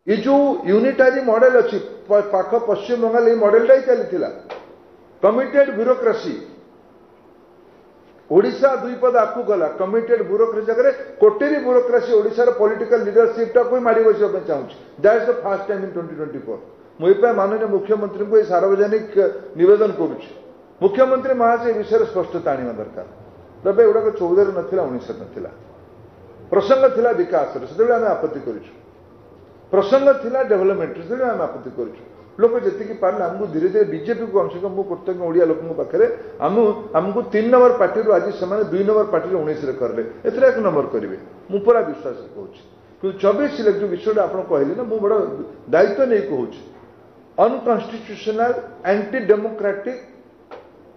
ये जो यूनिटारी मॉडल अच्छी पाख पश्चिम बंगाल ये मॉडलटा ही चली कमिटेड ब्यूरोक्रेसी ओडिशा दुई पद आपको गला कमिटेड ब्यूरोक्रेसी जगह कोटेरी ब्यूरोक्रेसी ओडिशार पॉलिटिकल लीडरशिप टाक माड़ी बसवा चाहूँगी that is the first time in 2024 मुझे माननीय मुख्यमंत्री को सार्वजनिक निवेदन करुच्ची मुख्यमंत्री महाराज ए विषय स्पष्टता आने दरकार तबे एगुड़ाक 14 नाला 19 नाला प्रसंग थिला विकास से आम आपत्ति करूँ प्रसंग थिला डेवलपमेंट से आम आपत्ति करूँ लोक जी पारे आमको धीरे धीरे बीजेपी को कम से कम मु प्रत्येक ओडिया लोक पाखे आमको 3 नंबर पार्टी आज से 2 नंबर पार्टी 19 करले एथरे 1 नंबर करेंगे मु पूरा विश्वास कहूँ कि 24 सिलेक्ट जो विषय आप कहले ना मु बड़ा दायित्व नहीं कहूँ अनकन्स्टिट्यूशनल एंटी डेमोक्रेटिक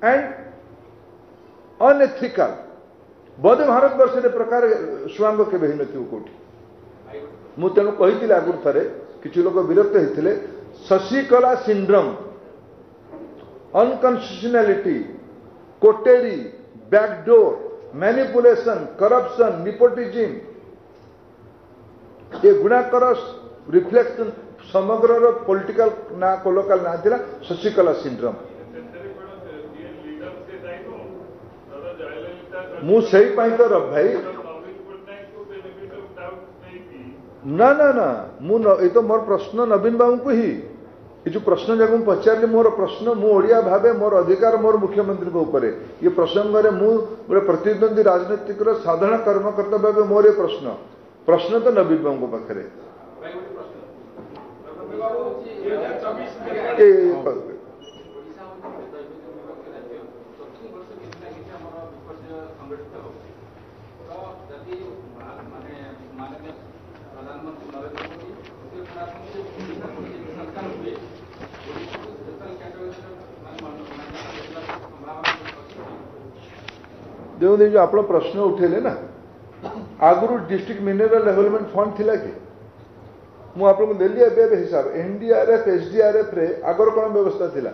एंड अनएथिकल बोधे भारत वर्ष प्रकार स्वांग के कौटी मु तेणु कही आगुरी थे किसी लोग विरक्त होते Sasikala syndrome unconstitutionality coterie backdoor manipulation corruption nepotism ये गुणाकर रिफ्लेक्शन समग्र पॉलिटिकल ना लोकल ना था शशिकला सिंड्रोम मुझे तो रब भाई ना ना ना ये तो मोर प्रश्न नवीन बाबू को ही ये जो प्रश्न जब मुझे पचारे मोर प्रश्न मु ओडिया भावे मोर अधिकार मोर मुख्यमंत्री को ऊपर ये प्रसंग में मु गोटे प्रतिद्वंदी राजनीतिक साधारण कर्मकर्ता भाव मोर ये प्रश्न तो नवीन बाबू पाखे देखो जो आप प्रश्न उठेले ना आगुरी डिस्ट्रिक्ट मिनरल डेवलपमेंट फंड थिला कि मु आपको देली एबे हिसाब एनडीआरएफ एसडीआरएफ रे आगर कौन व्यवस्था थिला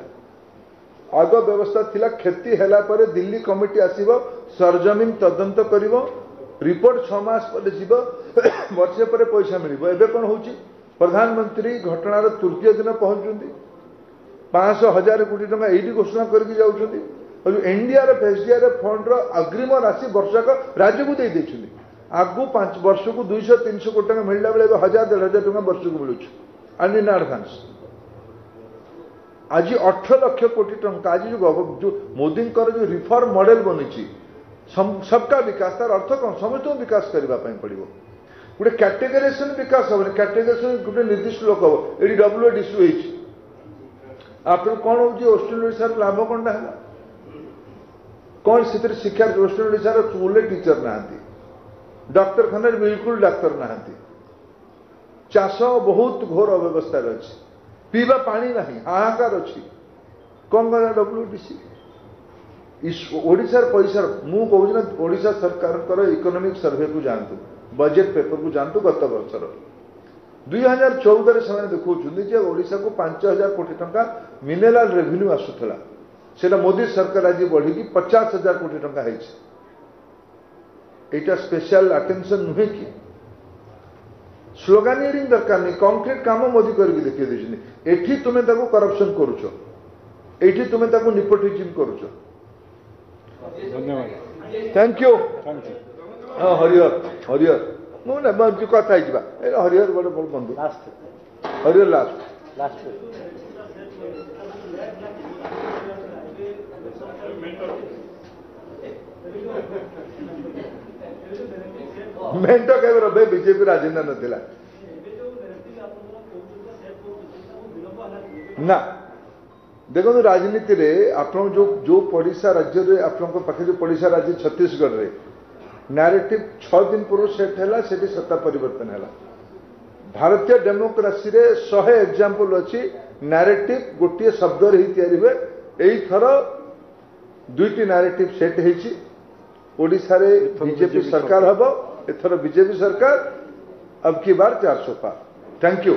आग व्यवस्था थिला क्षति हैला परे दिल्ली कमिटी आसीबो सरजमीन तदंत करिवो रिपोर्ट 6 मास पर जीव वर्षे पर पैसा मिलिबो एबे कोन होउची प्रधानमंत्री घटनार तृतीय दिन पहुंचुंदी 500,000 कोटी टंका एडी घोषणा करके जाउछंदी और एनडीआरएफ एसडीआरएफ फंड रो अग्रिम राशि वर्षक राज्य को दे देछुंदी आगु 5 वर्ष को 200-300 कोटी टंका मिलला बेले 1000-1500 टंका वर्ष को मिलुछ एंड इन एडवांस आज 18 लाख कोटी टंका आज जो मोदी जो रिफॉर्म मॉडल बनी सबका विकास तार अर्थ कौन समस्त विकास करने पड़ो गोटे कैटेगराइजेशन विकास हम कैटेगराइजेशन गोटे निर्दिष्ट लोक हम ये डब्ल्यूएड इश्यू आप कौन हो ओडिशा लाभ कौन है कौन से शिक्षा ओडिशा स्कूल टीचर ना डाक्तखाना बिल्कुल डाक्तर ना चाष बहुत घोर अव्यवस्था अच्छी पीवा पानी ना हाहाकार अच्छी कौन कह डब्ल्यूडीसी ओडिशार पैसा मु कहूँ ना ओडिशा सरकार इकोनॉमिक सर्वे को जानतु बजेट पेपर को जानतु गत वर्षर 2014 से देखा ओडिशा को 5,000 कोटी टंका मिनेराल रेवेन्यू आसूला सेटा मोदी सरकार आज बढ़ी 50,000 कोटी टंका है यहाँ स्पेशल अटेंशन नुहे कि स्लोगानियरिंग दरकार नहीं कंक्रीट काम मोदी करके देखिए देछनी एठी तुमे ताको करप्शन करूछो एठी तुमे ताको निपोटिज्म करूछो धन्यवाद थैंक यू हाँ हरिहर हरिहर मुझे कथा हरिहर बड़े बड़ बंधु हरिहर लास्ट मेंट कह रे बीजेपी राजेंद्र नथिला ना देखो राजनीति रे आप जो पड़ोसा राज्य रे आपन पाखे जो पड़ोसा राज्य छत्तीसगढ़ रे नैरेटिव 6 दिन पूर्व सेट है से सत्ता परिवर्तन है भारतीय डेमोक्रेसी रे 100 एग्जांपल अच्छी नैरेटिव गोटे शब्द रे ही तैयारी हुए यही थर 2टी नैरेटिव सेट होती ओडिशा रे बीजेपी सरकार हम एथर बीजेपी सरकार अब की बार 400 पार थैंक यू।